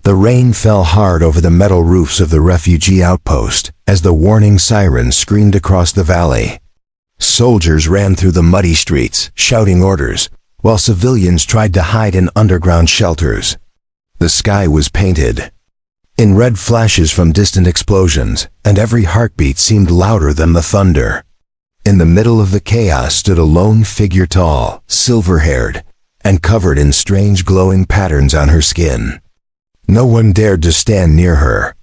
The rain fell hard over the metal roofs of the refugee outpost as the warning sirens screamed across the valley. Soldiers ran through the muddy streets, shouting orders, while civilians tried to hide in underground shelters. The sky was painted in red flashes from distant explosions, and every heartbeat seemed louder than the thunder. In the middle of the chaos stood a lone figure, tall, silver-haired, and covered in strange glowing patterns on her skin. No one dared to stand near her.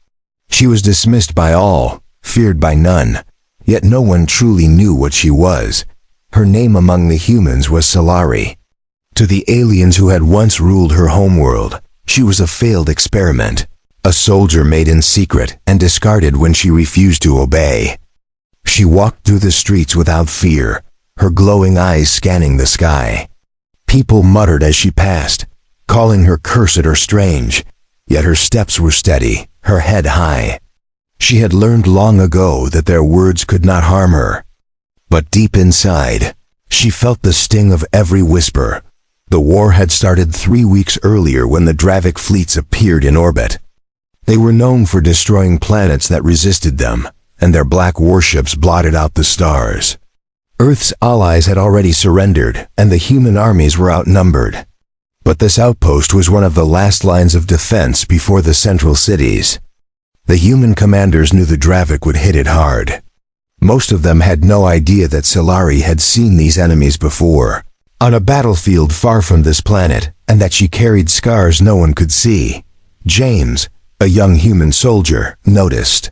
She was dismissed by all, feared by none, yet no one truly knew what she was. Her name among the humans was Solari. To the aliens who had once ruled her homeworld, she was a failed experiment, a soldier made in secret and discarded when she refused to obey. She walked through the streets without fear, her glowing eyes scanning the sky. People muttered as she passed, calling her cursed or strange, yet her steps were steady, her head high. She had learned long ago that their words could not harm her. But deep inside, she felt the sting of every whisper. The war had started 3 weeks earlier when the Dravik fleets appeared in orbit. They were known for destroying planets that resisted them, and their black warships blotted out the stars. Earth's allies had already surrendered, and the human armies were outnumbered. But this outpost was one of the last lines of defense before the central cities. The human commanders knew the Dravik would hit it hard. Most of them had no idea that Solari had seen these enemies before, on a battlefield far from this planet, and that she carried scars no one could see. James, a young human soldier, noticed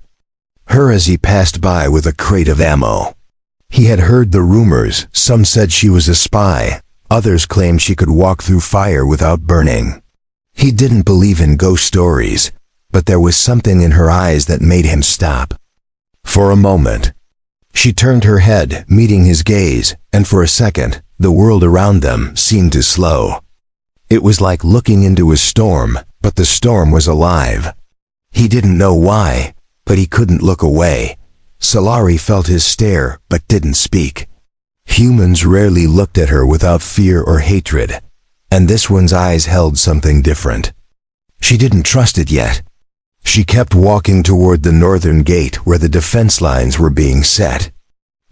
her as he passed by with a crate of ammo. He had heard the rumors. Some said she was a spy. Others claimed she could walk through fire without burning. He didn't believe in ghost stories, but there was something in her eyes that made him stop. For a moment, she turned her head, meeting his gaze, and for a second, the world around them seemed to slow. It was like looking into a storm, but the storm was alive. He didn't know why, but he couldn't look away. Solari felt his stare, but didn't speak. Humans rarely looked at her without fear or hatred, and this one's eyes held something different. She didn't trust it yet. She kept walking toward the northern gate where the defense lines were being set.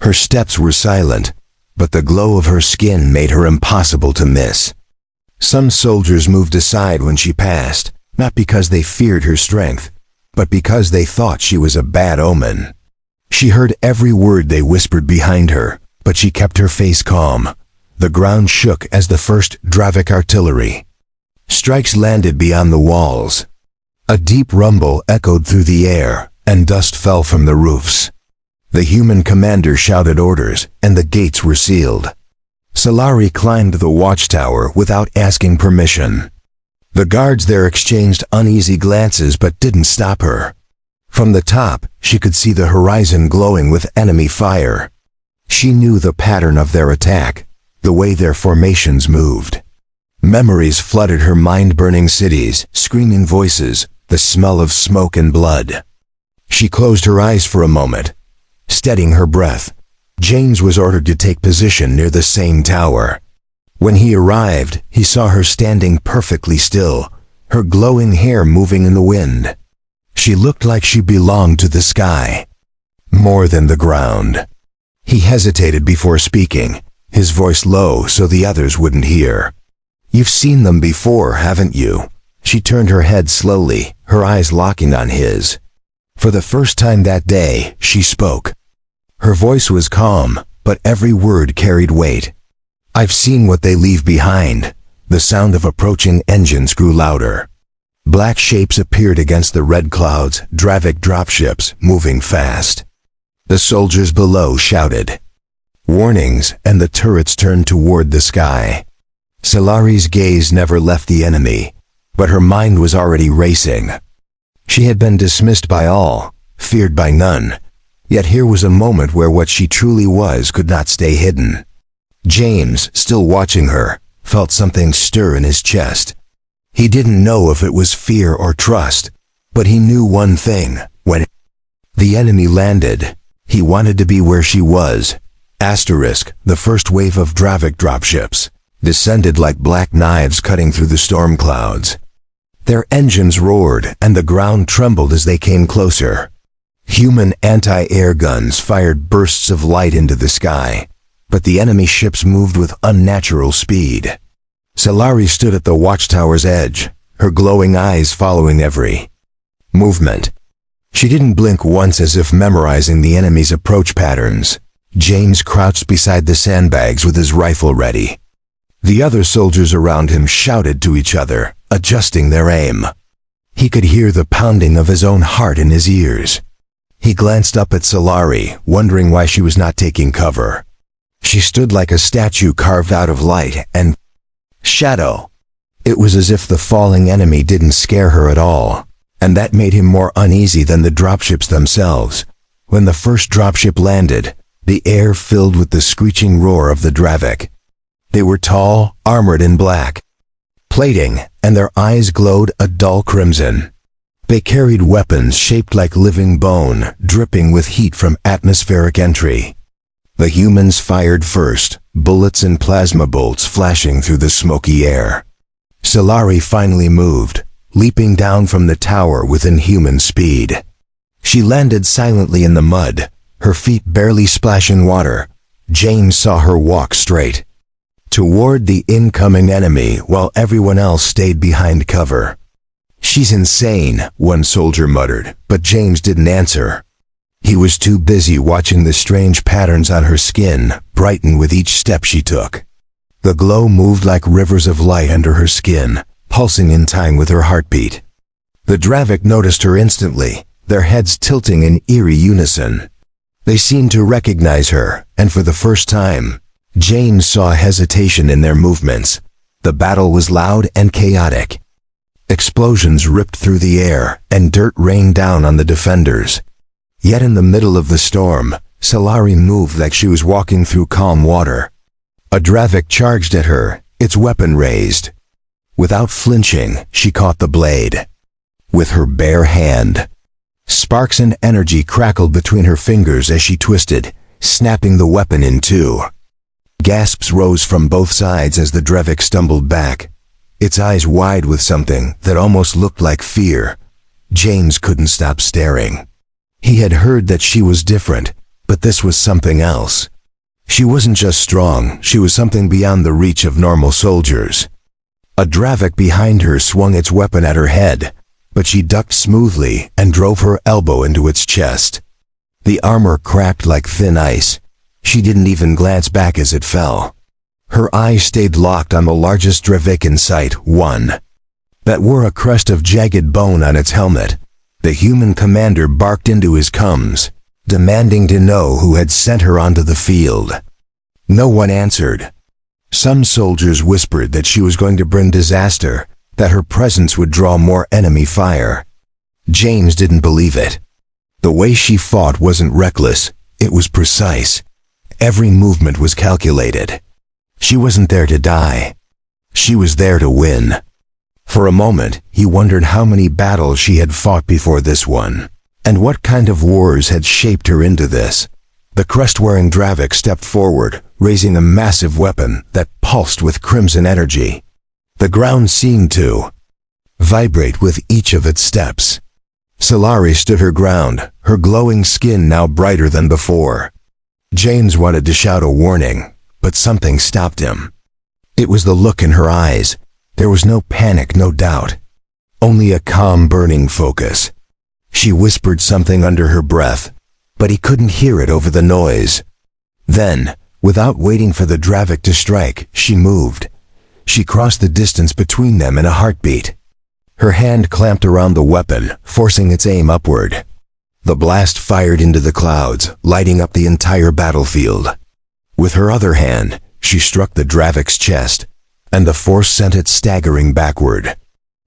Her steps were silent, but the glow of her skin made her impossible to miss. Some soldiers moved aside when she passed, not because they feared her strength, but because they thought she was a bad omen. She heard every word they whispered behind her, but she kept her face calm. The ground shook as the first Dravik artillery strikes landed beyond the walls. A deep rumble echoed through the air, and dust fell from the roofs. The human commander shouted orders, and the gates were sealed. Solari climbed the watchtower without asking permission. The guards there exchanged uneasy glances but didn't stop her. From the top, she could see the horizon glowing with enemy fire. She knew the pattern of their attack, the way their formations moved. Memories flooded her mind, burning cities, screaming voices, the smell of smoke and blood. She closed her eyes for a moment, steadying her breath. James was ordered to take position near the same tower. When he arrived, he saw her standing perfectly still, her glowing hair moving in the wind. She looked like she belonged to the sky, more than the ground. He hesitated before speaking, his voice low so the others wouldn't hear. "You've seen them before, haven't you?" She turned her head slowly, her eyes locking on his. For the first time that day, she spoke. Her voice was calm, but every word carried weight. "I've seen what they leave behind." The sound of approaching engines grew louder. Black shapes appeared against the red clouds, Dravik dropships, moving fast. The soldiers below shouted warnings, and the turrets turned toward the sky. Solari's gaze never left the enemy, but her mind was already racing. She had been dismissed by all, feared by none, yet here was a moment where what she truly was could not stay hidden. James, still watching her, felt something stir in his chest. He didn't know if it was fear or trust, but he knew one thing: when the enemy landed, he wanted to be where she was. The first wave of Dravik dropships descended like black knives cutting through the storm clouds. Their engines roared, and the ground trembled as they came closer. Human anti-air guns fired bursts of light into the sky, but the enemy ships moved with unnatural speed. Solari stood at the watchtower's edge, her glowing eyes following every movement. She didn't blink once, as if memorizing the enemy's approach patterns. James crouched beside the sandbags with his rifle ready. The other soldiers around him shouted to each other, adjusting their aim. He could hear the pounding of his own heart in his ears. He glanced up at Solari, wondering why she was not taking cover. She stood like a statue carved out of light and shadow. It was as if the falling enemy didn't scare her at all, and that made him more uneasy than the dropships themselves. When the first dropship landed, the air filled with the screeching roar of the Dravik. They were tall, armored in black plating, and their eyes glowed a dull crimson. They carried weapons shaped like living bone, dripping with heat from atmospheric entry. The humans fired first, bullets and plasma bolts flashing through the smoky air. Solari finally moved, leaping down from the tower with inhuman speed. She landed silently in the mud, her feet barely splashing water. James saw her walk straight toward the incoming enemy while everyone else stayed behind cover. "She's insane," one soldier muttered, but James didn't answer. He was too busy watching the strange patterns on her skin brighten with each step she took. The glow moved like rivers of light under her skin, pulsing in time with her heartbeat. The Dravik noticed her instantly, their heads tilting in eerie unison. They seemed to recognize her, and for the first time, James saw hesitation in their movements. The battle was loud and chaotic. Explosions ripped through the air, and dirt rained down on the defenders. Yet in the middle of the storm, Solari moved like she was walking through calm water. A Dravik charged at her, its weapon raised. Without flinching, she caught the blade with her bare hand. Sparks and energy crackled between her fingers as she twisted, snapping the weapon in two. Gasps rose from both sides as the Dravik stumbled back, its eyes wide with something that almost looked like fear. James couldn't stop staring. He had heard that she was different, but this was something else. She wasn't just strong, she was something beyond the reach of normal soldiers. A Dravik behind her swung its weapon at her head, but she ducked smoothly and drove her elbow into its chest. The armor cracked like thin ice. She didn't even glance back as it fell. Her eyes stayed locked on the largest Dravik in sight, one that wore a crest of jagged bone on its helmet. The human commander barked into his cums, demanding to know who had sent her onto the field. No one answered. Some soldiers whispered that she was going to bring disaster, that her presence would draw more enemy fire. James didn't believe it. The way she fought wasn't reckless, it was precise. Every movement was calculated. She wasn't there to die. She was there to win. For a moment, he wondered how many battles she had fought before this one, and what kind of wars had shaped her into this. The crest-wearing Dravik stepped forward, raising a massive weapon that pulsed with crimson energy. The ground seemed to vibrate with each of its steps. Solari stood her ground, her glowing skin now brighter than before. James wanted to shout a warning, but something stopped him. It was the look in her eyes. There was no panic, no doubt. Only a calm, burning focus. She whispered something under her breath, but he couldn't hear it over the noise. Then, without waiting for the Dravik to strike, she moved. She crossed the distance between them in a heartbeat. Her hand clamped around the weapon, forcing its aim upward. The blast fired into the clouds, lighting up the entire battlefield. With her other hand, she struck the Dravik's chest, and the force sent it staggering backward.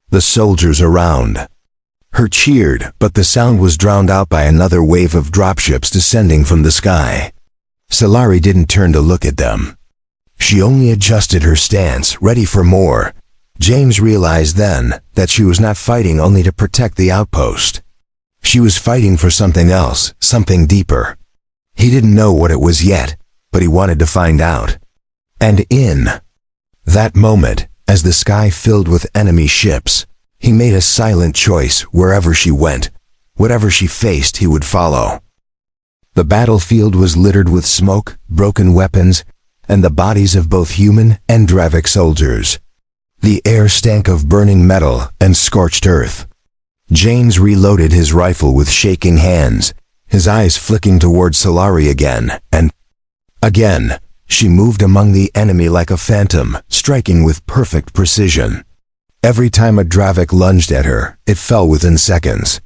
The soldiers around her cheered, but the sound was drowned out by another wave of dropships descending from the sky. Solari didn't turn to look at them. She only adjusted her stance, ready for more. James realized then that she was not fighting only to protect the outpost. She was fighting for something else, something deeper. He didn't know what it was yet, but he wanted to find out. And in that moment, as the sky filled with enemy ships, He made a silent choice wherever she went. Whatever she faced, he would follow. The battlefield was littered with smoke, broken weapons, and the bodies of both human and Dravik soldiers. The air stank of burning metal and scorched earth. James reloaded his rifle with shaking hands, his eyes flicking toward Solari again, and again. She moved among the enemy like a phantom, striking with perfect precision. Every time a Dravik lunged at her, it fell within seconds.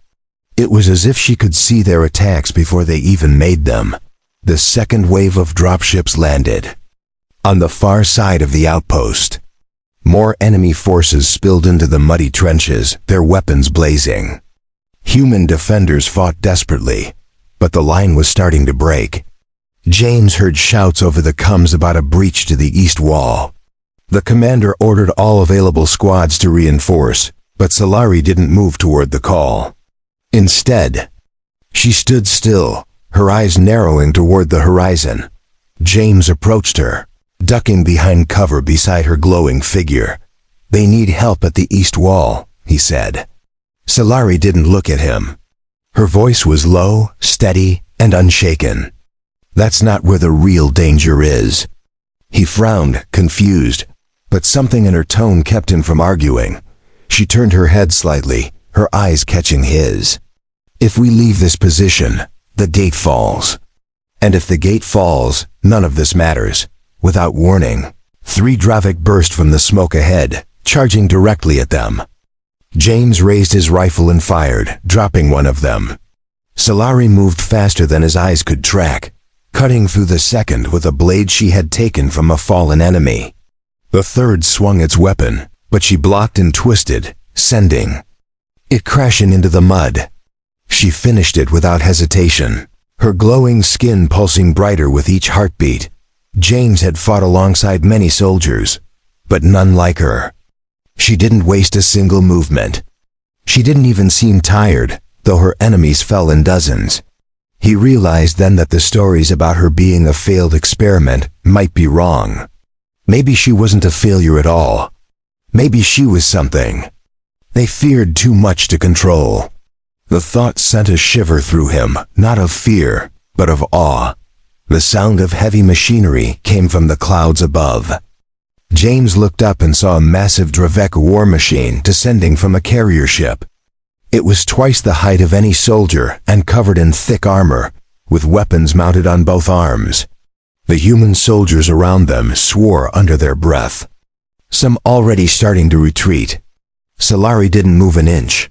It was as if she could see their attacks before they even made them. The second wave of dropships landed. On the far side of the outpost, more enemy forces spilled into the muddy trenches, their weapons blazing. Human defenders fought desperately, but the line was starting to break. James heard shouts over the coms about a breach to the east wall. The commander ordered all available squads to reinforce, but Solari didn't move toward the call. Instead, she stood still, her eyes narrowing toward the horizon. James approached her, ducking behind cover beside her glowing figure. "They need help at the east wall," he said. Solari didn't look at him. Her voice was low, steady, and unshaken. "That's not where the real danger is." He frowned, confused, but something in her tone kept him from arguing. She turned her head slightly, her eyes catching his. "If we leave this position, the gate falls. And if the gate falls, none of this matters." Without warning, 3 Dravik burst from the smoke ahead, charging directly at them. James raised his rifle and fired, dropping one of them. Solari moved faster than his eyes could track, cutting through the second with a blade she had taken from a fallen enemy. The third swung its weapon, but she blocked and twisted, sending it crashing into the mud. She finished it without hesitation, her glowing skin pulsing brighter with each heartbeat. James had fought alongside many soldiers, but none like her. She didn't waste a single movement. She didn't even seem tired, though her enemies fell in dozens. He realized then that the stories about her being a failed experiment might be wrong. Maybe she wasn't a failure at all. Maybe she was something they feared too much to control. The thought sent a shiver through him, not of fear, but of awe. The sound of heavy machinery came from the clouds above. James looked up and saw a massive Dravik war machine descending from a carrier ship. It was twice the height of any soldier and covered in thick armor, with weapons mounted on both arms. The human soldiers around them swore under their breath, some already starting to retreat. Solari didn't move an inch.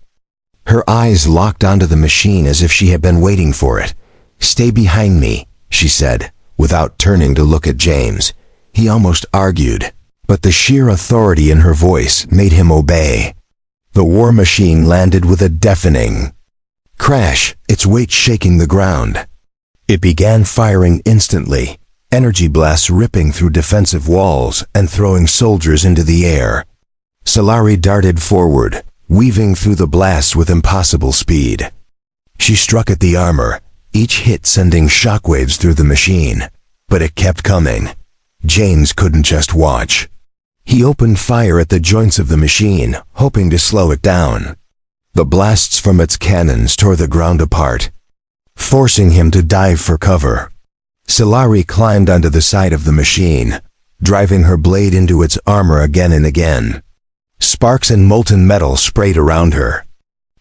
Her eyes locked onto the machine as if she had been waiting for it. "Stay behind me," she said, without turning to look at James. He almost argued, but the sheer authority in her voice made him obey. The war machine landed with a deafening crash, its weight shaking the ground. It began firing instantly, energy blasts ripping through defensive walls and throwing soldiers into the air. Solari darted forward, weaving through the blasts with impossible speed. She struck at the armor, each hit sending shockwaves through the machine, but it kept coming. James couldn't just watch. He opened fire at the joints of the machine, hoping to slow it down. The blasts from its cannons tore the ground apart, forcing him to dive for cover. Solari climbed onto the side of the machine, driving her blade into its armor again and again. Sparks and molten metal sprayed around her.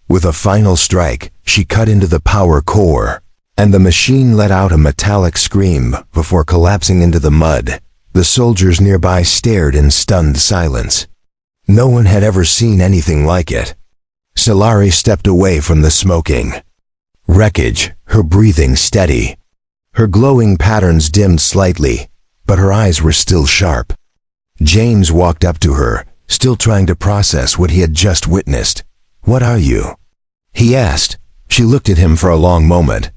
With a final strike, she cut into the power core, and the machine let out a metallic scream before collapsing into the mud. The soldiers nearby stared in stunned silence. No one had ever seen anything like it. Solari stepped away from the smoking wreckage, her breathing steady. Her glowing patterns dimmed slightly, but her eyes were still sharp. James walked up to her, still trying to process what he had just witnessed. "What are you?" he asked. She looked at him for a long moment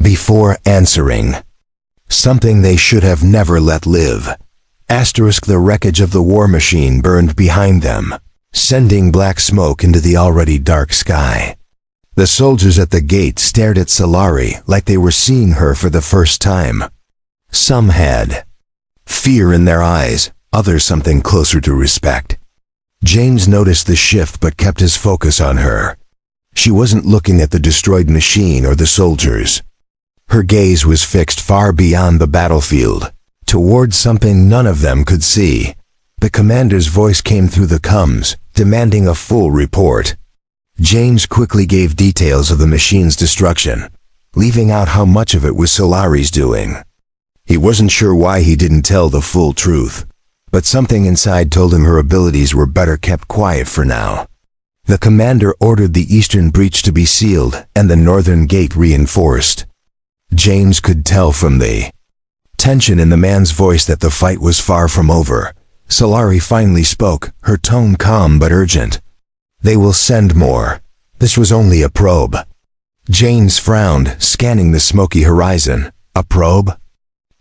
before answering. "Something they should have never let live." The wreckage of the war machine burned behind them, sending black smoke into the already dark sky. The soldiers at the gate stared at Solari like they were seeing her for the first time. Some had fear in their eyes, others something closer to respect. James noticed the shift but kept his focus on her. She wasn't looking at the destroyed machine or the soldiers. Her gaze was fixed far beyond the battlefield, towards something none of them could see. The commander's voice came through the comms, demanding a full report. James quickly gave details of the machine's destruction, leaving out how much of it was Solari's doing. He wasn't sure why he didn't tell the full truth, but something inside told him her abilities were better kept quiet for now. The commander ordered the eastern breach to be sealed and the northern gate reinforced. James could tell from the tension in the man's voice that the fight was far from over. Solari finally spoke, her tone calm but urgent. "They will send more. This was only a probe." James frowned, scanning the smoky horizon. A probe?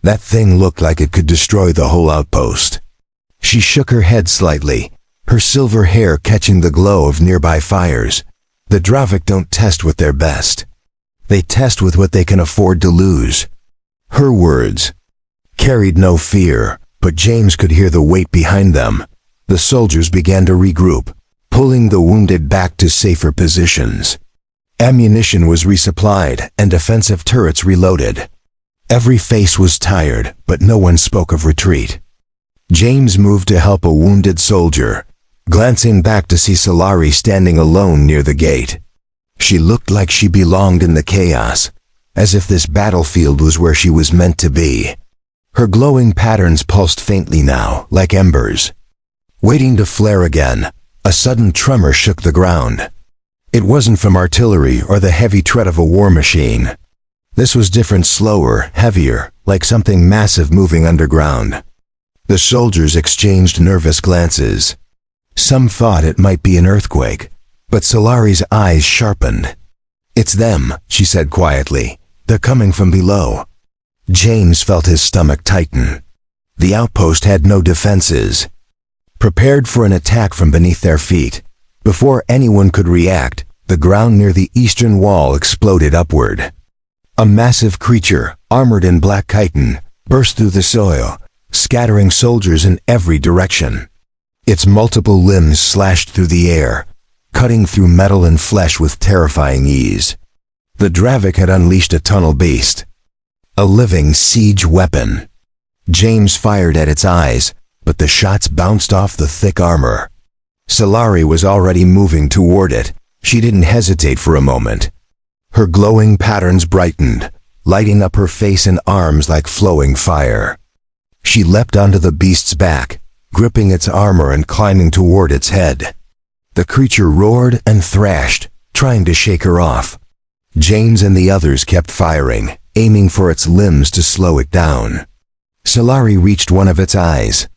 That thing looked like it could destroy the whole outpost. She shook her head slightly, her silver hair catching the glow of nearby fires. The Dravik don't test with their best. They test with what they can afford to lose. Her words carried no fear, but James could hear the weight behind them. The soldiers began to regroup, pulling the wounded back to safer positions. Ammunition was resupplied and defensive turrets reloaded. Every face was tired, but no one spoke of retreat. James moved to help a wounded soldier, glancing back to see Solari standing alone near the gate. She looked like she belonged in the chaos, as if this battlefield was where she was meant to be. Her glowing patterns pulsed faintly now, like embers, waiting to flare again. A sudden tremor shook the ground. It wasn't from artillery or the heavy tread of a war machine. This was different, slower, heavier, like something massive moving underground. The soldiers exchanged nervous glances. Some thought it might be an earthquake, but Solari's eyes sharpened. "It's them," she said quietly. "They're coming from below." James felt his stomach tighten. The outpost had no defenses, prepared for an attack from beneath their feet. Before anyone could react, the ground near the eastern wall exploded upward. A massive creature, armored in black chitin, burst through the soil, scattering soldiers in every direction. Its multiple limbs slashed through the air, cutting through metal and flesh with terrifying ease. The Dravik had unleashed a tunnel beast, a living siege weapon. James fired at its eyes, but the shots bounced off the thick armor. Solari was already moving toward it. She didn't hesitate for a moment. Her glowing patterns brightened, lighting up her face and arms like flowing fire. She leapt onto the beast's back, gripping its armor and climbing toward its head. The creature roared and thrashed, trying to shake her off. James and the others kept firing, aiming for its limbs to slow it down. Solari reached one of its eyes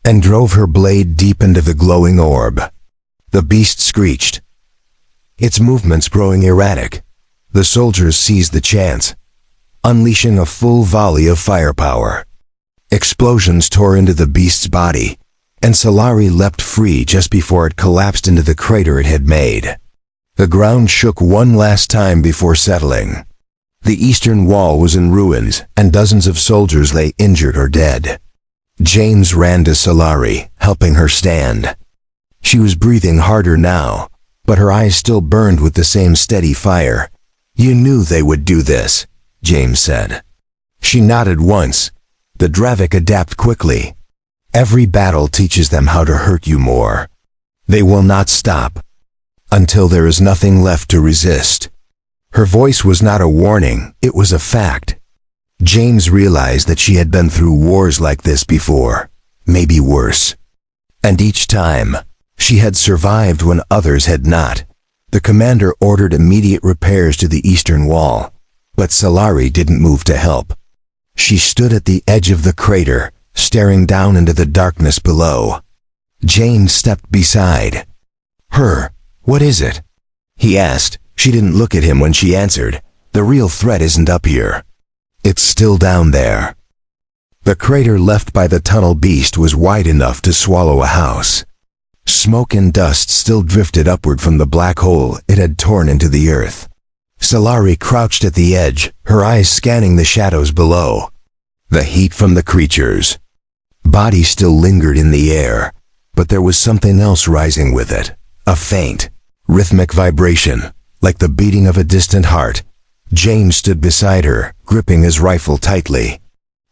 and drove her blade deep into the glowing orb. The beast screeched, its movements growing erratic. The soldiers seized the chance, unleashing a full volley of firepower. Explosions tore into the beast's body, and Solari leapt free just before it collapsed into the crater it had made. The ground shook one last time before settling. The eastern wall was in ruins, and dozens of soldiers lay injured or dead. James ran to Solari, helping her stand. She was breathing harder now, but her eyes still burned with the same steady fire. "You knew they would do this," James said. She nodded once. The Dravik adapt quickly. Every battle teaches them how to hurt you more. They will not stop until there is nothing left to resist. Her voice was not a warning, it was a fact. James realized that she had been through wars like this before, maybe worse. And each time, she had survived when others had not. The commander ordered immediate repairs to the eastern wall, but Solari didn't move to help. She stood at the edge of the crater, staring down into the darkness below. James stepped beside her. "What is it?" he asked. She didn't look at him when she answered. "The real threat isn't up here. It's still down there." The crater left by the tunnel beast was wide enough to swallow a house. Smoke and dust still drifted upward from the black hole it had torn into the earth. Solari crouched at the edge, her eyes scanning the shadows below. The heat from the creature's body still lingered in the air, But there was something else rising with it, a faint, rhythmic vibration, like the beating of a distant heart. James stood beside her, gripping his rifle tightly.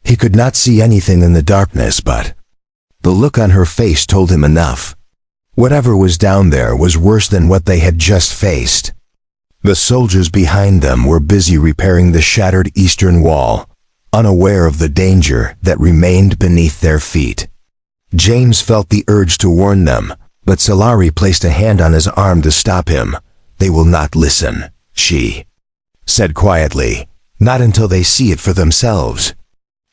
He could not see anything in the darkness, but the look on her face told him enough. Whatever was down there was worse than what they had just faced. The soldiers behind them were busy repairing the shattered eastern wall, unaware of the danger that remained beneath their feet. James felt the urge to warn them, but Solari placed a hand on his arm to stop him. "They will not listen," she said quietly. "Not until they see it for themselves."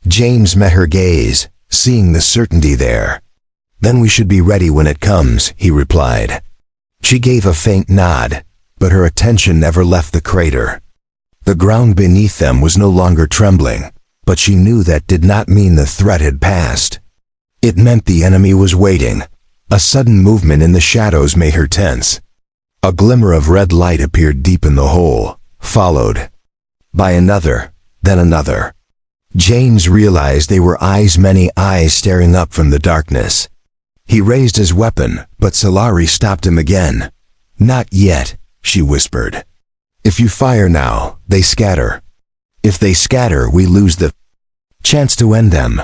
James met her gaze, seeing the certainty there. "Then we should be ready when it comes," he replied. She gave a faint nod, but her attention never left the crater. The ground beneath them was no longer trembling, but she knew that did not mean the threat had passed. It meant the enemy was waiting. A sudden movement in the shadows made her tense. A glimmer of red light appeared deep in the hole, followed by another, then another. James realized they were many eyes staring up from the darkness. He raised his weapon, but Solari stopped him again. "Not yet," she whispered. "If you fire now, they scatter. If they scatter, we lose the chance to end them."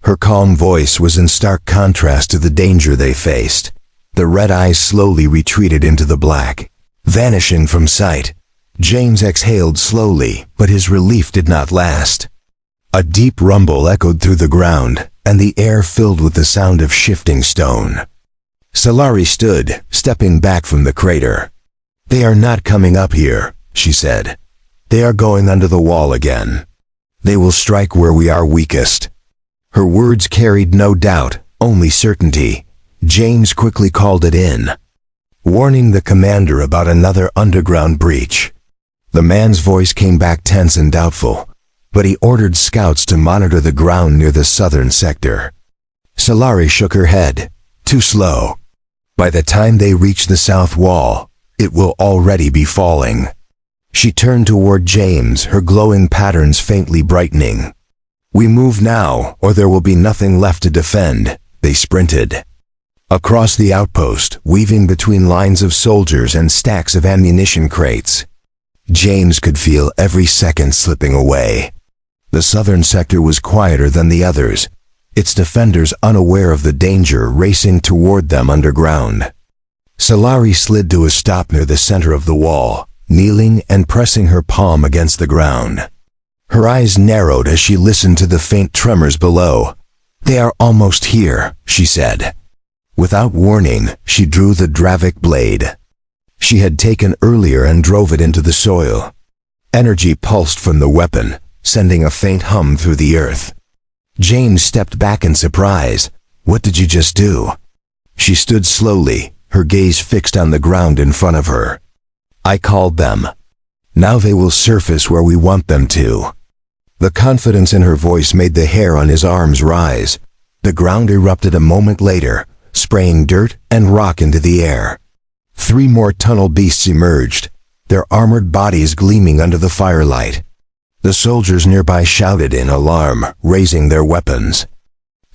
Her calm voice was in stark contrast to the danger they faced. The red eyes slowly retreated into the black, vanishing from sight. James exhaled slowly, but his relief did not last. A deep rumble echoed through the ground, and the air filled with the sound of shifting stone. Solari stood, stepping back from the crater. "They are not coming up here," she said. "They are going under the wall again. They will strike where we are weakest." Her words carried no doubt, only certainty. James quickly called it in, warning the commander about another underground breach. The man's voice came back tense and doubtful, but he ordered scouts to monitor the ground near the southern sector. Solari shook her head. "Too slow. By the time they reach the south wall, it will already be falling." She turned toward James, her glowing patterns faintly brightening. "We move now, or there will be nothing left to defend." They sprinted across the outpost, weaving between lines of soldiers and stacks of ammunition crates. James could feel every second slipping away. The southern sector was quieter than the others, its defenders unaware of the danger racing toward them underground. Solari slid to a stop near the center of the wall, kneeling and pressing her palm against the ground. Her eyes narrowed as she listened to the faint tremors below. "They are almost here," she said. Without warning, she drew the Dravik blade she had taken earlier and drove it into the soil. Energy pulsed from the weapon, sending a faint hum through the earth. James stepped back in surprise. "What did you just do?" She stood slowly, her gaze fixed on the ground in front of her. "I called them. Now they will surface where we want them to." The confidence in her voice made the hair on his arms rise. The ground erupted a moment later, spraying dirt and rock into the air. 3 more tunnel beasts emerged, their armored bodies gleaming under the firelight. The soldiers nearby shouted in alarm, raising their weapons.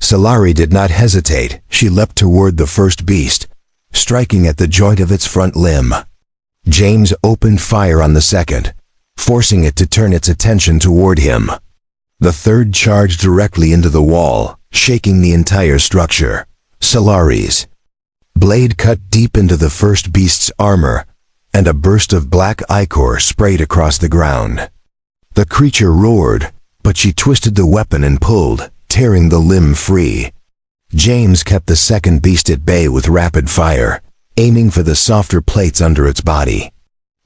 Solari did not hesitate. She leapt toward the first beast, striking at the joint of its front limb. James opened fire on the second, forcing it to turn its attention toward him. The third charged directly into the wall, shaking the entire structure. Solari's blade cut deep into the first beast's armor, and a burst of black ichor sprayed across the ground. The creature roared, but she twisted the weapon and pulled, tearing the limb free. James kept the second beast at bay with rapid fire, aiming for the softer plates under its body.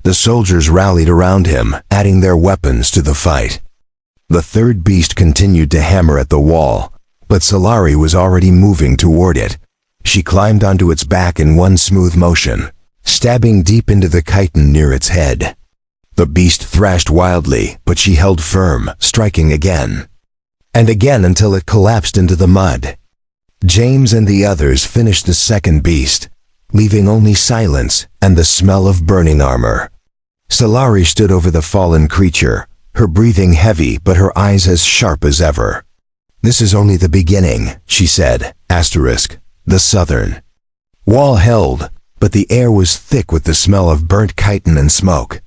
The soldiers rallied around him, adding their weapons to the fight. The third beast continued to hammer at the wall, but Solari was already moving toward it. She climbed onto its back in one smooth motion, stabbing deep into the chitin near its head. The beast thrashed wildly, but she held firm, striking again and again until it collapsed into the mud. James and the others finished the second beast, leaving only silence and the smell of burning armor. Solari stood over the fallen creature, her breathing heavy but her eyes as sharp as ever. "This is only the beginning," she said, asterisk. The southern wall held, but the air was thick with the smell of burnt chitin and smoke.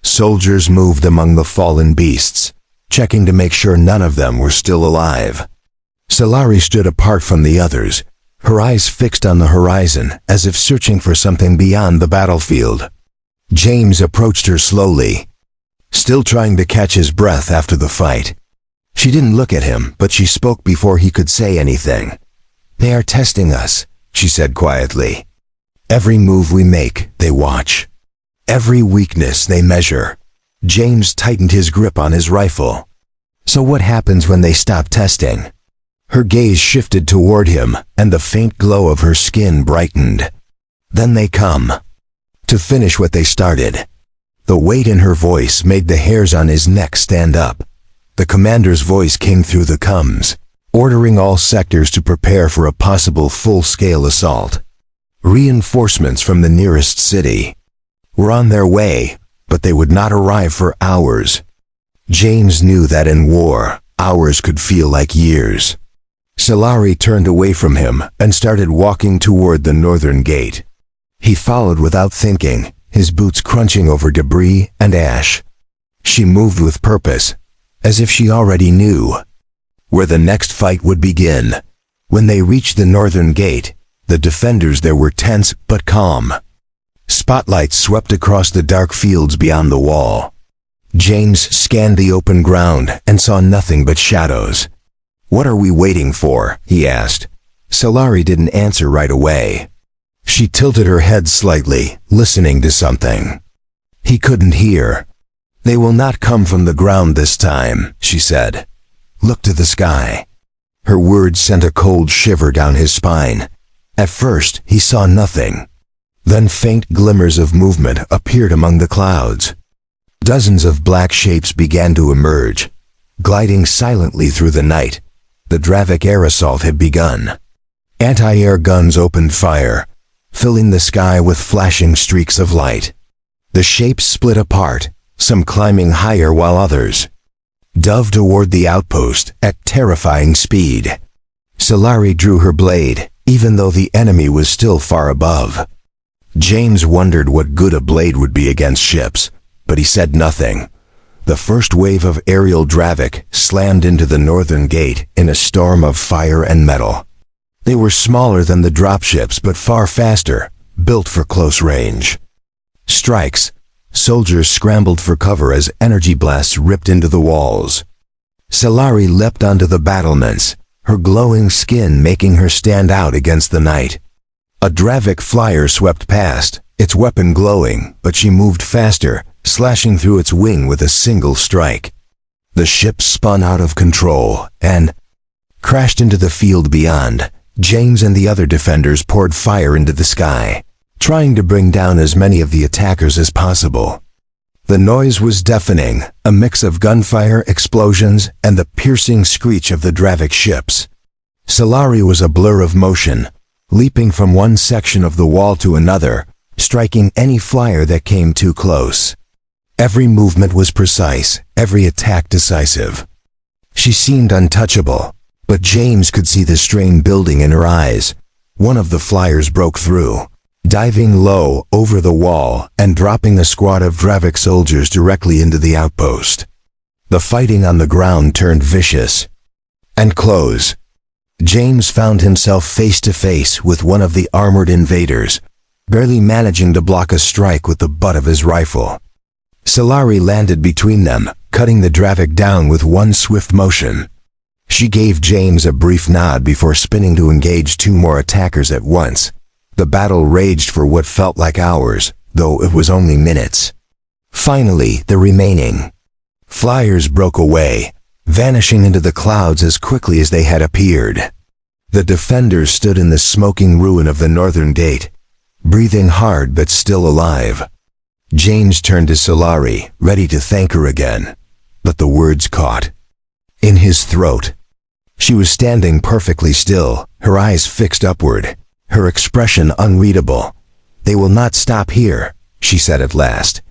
Soldiers moved among the fallen beasts, checking to make sure none of them were still alive. Solari stood apart from the others, her eyes fixed on the horizon as if searching for something beyond the battlefield. James approached her slowly, still trying to catch his breath after the fight. She didn't look at him, but she spoke before he could say anything. "They are testing us," she said quietly. "Every move we make, they watch. Every weakness they measure." James tightened his grip on his rifle. "So what happens when they stop testing?" Her gaze shifted toward him, and the faint glow of her skin brightened. "Then they come. To finish what they started." The weight in her voice made the hairs on his neck stand up. The commander's voice came through the comms, ordering all sectors to prepare for a possible full-scale assault. Reinforcements from the nearest city were on their way, but they would not arrive for hours. James knew that in war, hours could feel like years. Solari turned away from him and started walking toward the northern gate. He followed without thinking, his boots crunching over debris and ash. She moved with purpose, as if she already knew where the next fight would begin. When they reached the northern gate, the defenders there were tense but calm. Spotlights swept across the dark fields beyond the wall. James scanned the open ground and saw nothing but shadows. "What are we waiting for?" he asked. Solari didn't answer right away. She tilted her head slightly, listening to something he couldn't hear. "They will not come from the ground this time," she said. "Look to the sky." Her words sent a cold shiver down his spine. At first, he saw nothing. Then faint glimmers of movement appeared among the clouds. Dozens of black shapes began to emerge, gliding silently through the night. The Dravik air assault had begun. Anti-air guns opened fire, filling the sky with flashing streaks of light. The shapes split apart, some climbing higher while others dove toward the outpost at terrifying speed. Solari drew her blade, even though the enemy was still far above. James wondered what good a blade would be against ships, but he said nothing. The first wave of aerial Dravik slammed into the northern gate in a storm of fire and metal. They were smaller than the dropships but far faster, built for close range strikes. Soldiers scrambled for cover as energy blasts ripped into the walls. Solari leapt onto the battlements, her glowing skin making her stand out against the night. A Dravik flyer swept past, its weapon glowing, but she moved faster, slashing through its wing with a single strike. The ship spun out of control and crashed into the field beyond. James and the other defenders poured fire into the sky, trying to bring down as many of the attackers as possible. The noise was deafening, a mix of gunfire, explosions, and the piercing screech of the Dravik ships. Solari was a blur of motion, leaping from one section of the wall to another, striking any flyer that came too close. Every movement was precise, every attack decisive. She seemed untouchable, but James could see the strain building in her eyes. One of the flyers broke through, diving low over the wall and dropping a squad of Dravik soldiers directly into the outpost. The fighting on the ground turned vicious and close. James found himself face to face with one of the armored invaders, barely managing to block a strike with the butt of his rifle. Solari landed between them, cutting the Dravik down with one swift motion. She gave James a brief nod before spinning to engage two more attackers at once. The battle raged for what felt like hours, though it was only minutes. Finally, the remaining flyers broke away, vanishing into the clouds as quickly as they had appeared. The defenders stood in the smoking ruin of the northern gate, breathing hard but still alive. James turned to Solari, ready to thank her again, but the words caught in his throat. She was standing perfectly still, her eyes fixed upward, her expression unreadable. "They will not stop here," she said at last.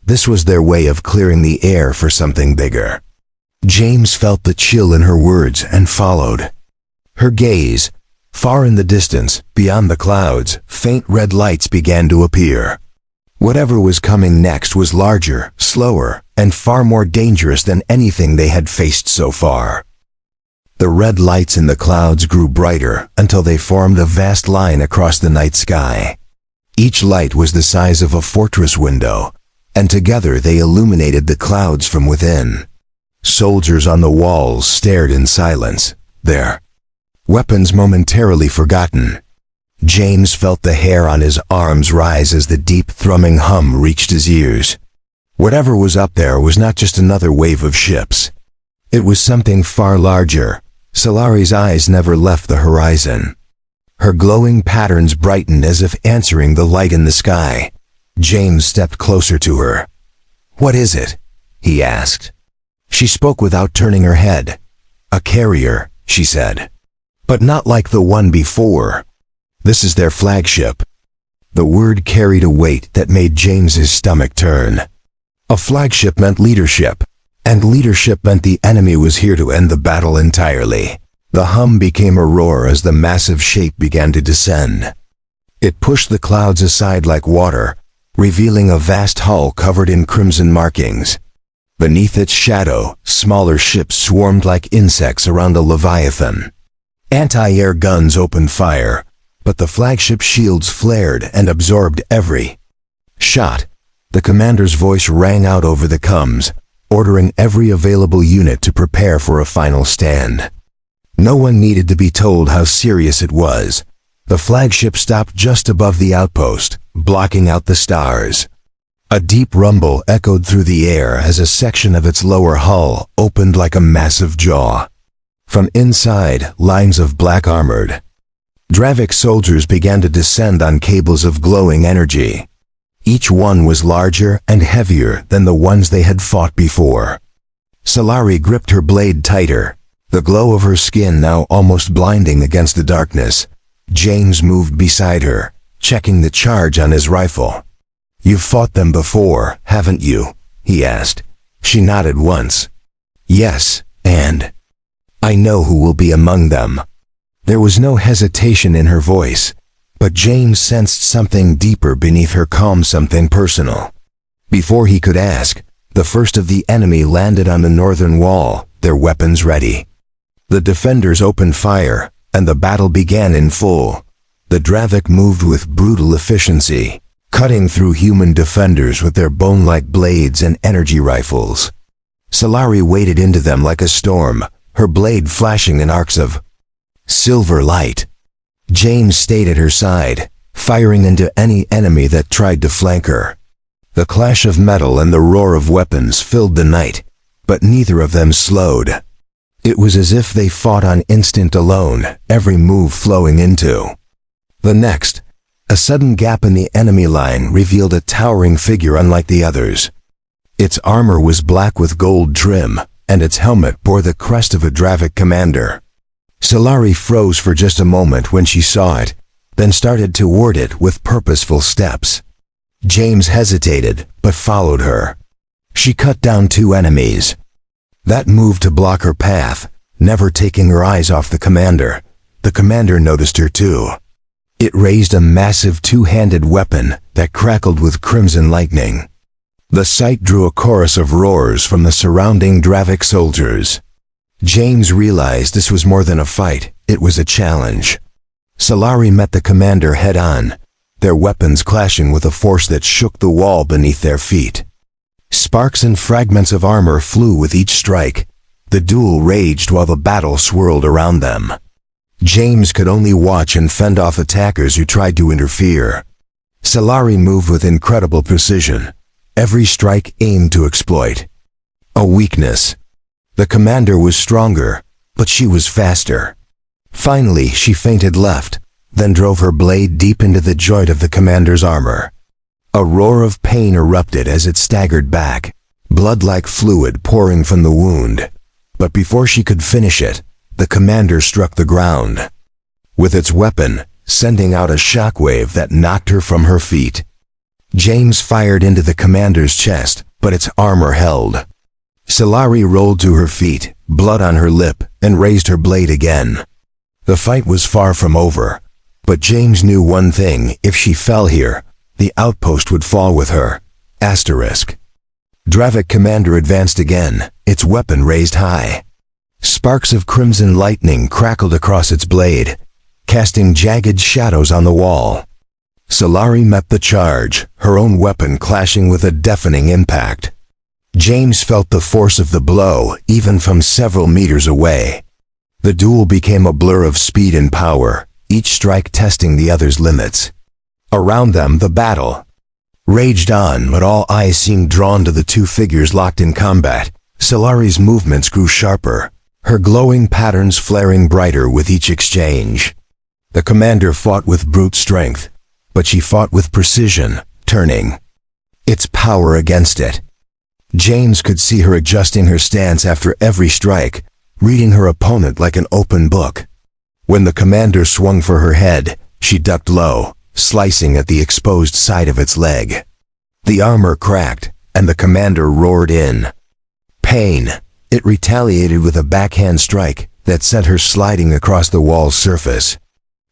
This was their way of clearing the air for something bigger. James felt the chill in her words and followed. Her gaze, Far in the distance, beyond the clouds, faint red lights began to appear. Whatever was coming next was larger, slower, and far more dangerous than anything they had faced so far. The red lights in the clouds grew brighter until they formed a vast line across the night sky. Each light was the size of a fortress window, and together they illuminated the clouds from within. Soldiers on the walls stared in silence, their weapons momentarily forgotten. James felt the hair on his arms rise as the deep thrumming hum reached his ears. Whatever was up there was not just another wave of ships. It was something far larger. Solari's eyes never left the horizon. Her glowing patterns brightened as if answering the light in the sky. James stepped closer to her. "What is it?" he asked. She spoke without turning her head. "A carrier," she said. "But not like the one before. This is their flagship." The word carried a weight that made James's stomach turn. A flagship meant leadership, and leadership meant the enemy was here to end the battle entirely. The hum became a roar as the massive shape began to descend. It pushed the clouds aside like water, revealing a vast hull covered in crimson markings. Beneath its shadow, smaller ships swarmed like insects around the Leviathan. Anti-air guns opened fire, but the flagship shields flared and absorbed every shot. The commander's voice rang out over the comms, ordering every available unit to prepare for a final stand. No one needed to be told how serious it was. The flagship stopped just above the outpost, blocking out the stars. A deep rumble echoed through the air as a section of its lower hull opened like a massive jaw. From inside, lines of black armored Dravik soldiers began to descend on cables of glowing energy. Each one was larger and heavier than the ones they had fought before. Solari gripped her blade tighter, the glow of her skin now almost blinding against the darkness. James moved beside her, checking the charge on his rifle. "You've fought them before, haven't you?" he asked. She nodded once. "Yes, and I know who will be among them." There was no hesitation in her voice, but James sensed something deeper beneath her calm, something personal. Before he could ask, the first of the enemy landed on the northern wall, their weapons ready. The defenders opened fire, and the battle began in full. The Dravik moved with brutal efficiency, cutting through human defenders with their bone-like blades and energy rifles. Solari waded into them like a storm, her blade flashing in arcs of silver light. James stayed at her side, firing into any enemy that tried to flank her. The clash of metal and the roar of weapons filled the night, but neither of them slowed. It was as if they fought on instinct alone, every move flowing into the next. A sudden gap in the enemy line revealed a towering figure unlike the others. Its armor was black with gold trim, and its helmet bore the crest of a Dravik commander. Solari froze for just a moment when she saw it, then started toward it with purposeful steps. James hesitated, but followed her. She cut down 2 enemies. That moved to block her path, never taking her eyes off the commander. The commander noticed her too. It raised a massive 2-handed weapon that crackled with crimson lightning. The sight drew a chorus of roars from the surrounding Dravik soldiers. James realized this was more than a fight, it was a challenge. Solari met the commander head-on, their weapons clashing with a force that shook the wall beneath their feet. Sparks and fragments of armor flew with each strike. The duel raged while the battle swirled around them. James could only watch and fend off attackers who tried to interfere. Solari moved with incredible precision, every strike aimed to exploit a weakness. The commander was stronger, but she was faster. Finally, she feinted left, then drove her blade deep into the joint of the commander's armor. A roar of pain erupted as it staggered back, blood-like fluid pouring from the wound. But before she could finish it, the commander struck the ground with its weapon, sending out a shockwave that knocked her from her feet. James fired into the commander's chest, but its armor held. Solari rolled to her feet, blood on her lip, and raised her blade again. The fight was far from over, but James knew one thing: if she fell here, the outpost would fall with her. Asterisk. Dravik Commander advanced again, its weapon raised high. Sparks of crimson lightning crackled across its blade, casting jagged shadows on the wall. Solari met the charge, her own weapon clashing with a deafening impact. James felt the force of the blow, even from several meters away. The duel became a blur of speed and power, each strike testing the other's limits. Around them, the battle raged on, but all eyes seemed drawn to the two figures locked in combat. Solari's movements grew sharper, her glowing patterns flaring brighter with each exchange. The commander fought with brute strength, but she fought with precision, turning its power against it. James could see her adjusting her stance after every strike, reading her opponent like an open book. When the commander swung for her head, she ducked low, slicing at the exposed side of its leg. The armor cracked, and the commander roared in pain. It retaliated with a backhand strike that sent her sliding across the wall's surface.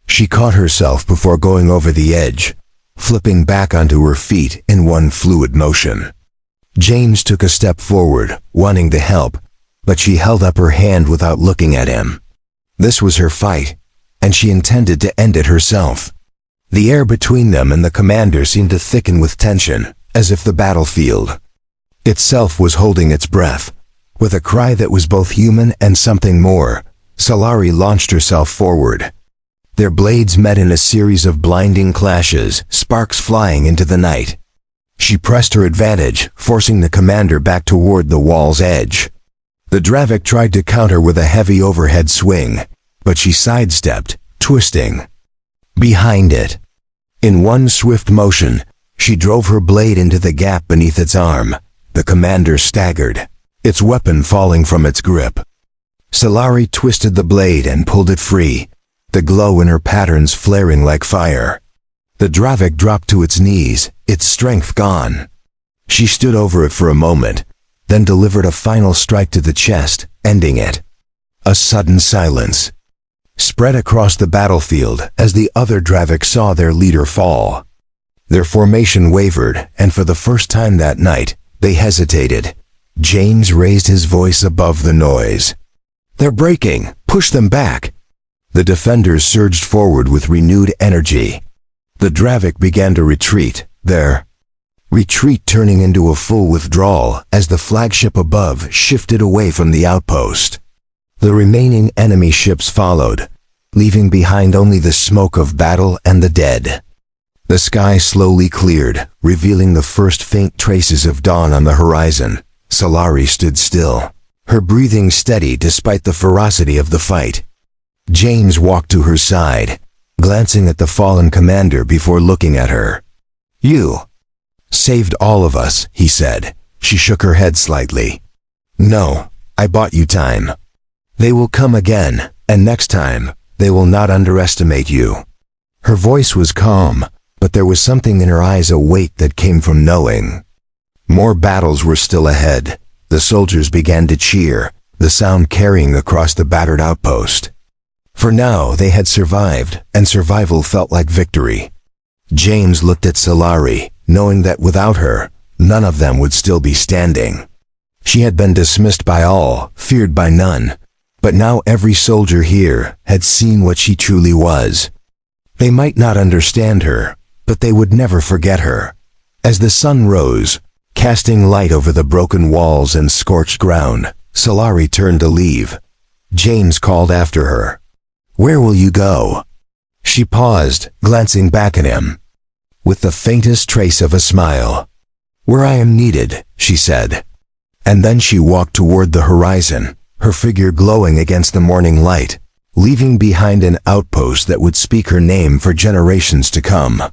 She caught herself before going over the edge, flipping back onto her feet in one fluid motion. James took a step forward, wanting to help, but she held up her hand without looking at him. This was her fight, and she intended to end it herself. The air between them and the commander seemed to thicken with tension, as if the battlefield itself was holding its breath. With a cry that was both human and something more, Solari launched herself forward. Their blades met in a series of blinding clashes, sparks flying into the night. She pressed her advantage, forcing the commander back toward the wall's edge. The Dravik tried to counter with a heavy overhead swing, but she sidestepped, twisting behind it. In one swift motion, she drove her blade into the gap beneath its arm. The commander staggered, its weapon falling from its grip. Solari twisted the blade and pulled it free, the glow in her patterns flaring like fire. The Dravik dropped to its knees, its strength gone. She stood over it for a moment, then delivered a final strike to the chest, ending it. A sudden silence spread across the battlefield as the other Dravik saw their leader fall. Their formation wavered, and for the first time that night, they hesitated. James raised his voice above the noise. "They're breaking! Push them back!" The defenders surged forward with renewed energy. The Dravik began to retreat, their retreat turning into a full withdrawal as the flagship above shifted away from the outpost. The remaining enemy ships followed, leaving behind only the smoke of battle and the dead. The sky slowly cleared, revealing the first faint traces of dawn on the horizon. Solari stood still, her breathing steady despite the ferocity of the fight. James walked to her side, glancing at the fallen commander before looking at her. "You saved all of us," he said. She shook her head slightly. "No, I bought you time. They will come again, and next time, they will not underestimate you." Her voice was calm, but there was something in her eyes, a weight that came from knowing. More battles were still ahead. The soldiers began to cheer, the sound carrying across the battered outpost. For now, they had survived, and survival felt like victory. James looked at Solari, knowing that without her, none of them would still be standing. She had been dismissed by all, feared by none, but now every soldier here had seen what she truly was. They might not understand her, but they would never forget her. As the sun rose, casting light over the broken walls and scorched ground, Solari turned to leave. James called after her. "Where will you go?" She paused, glancing back at him, with the faintest trace of a smile. "Where I am needed," she said. And then she walked toward the horizon, her figure glowing against the morning light, leaving behind an outpost that would speak her name for generations to come.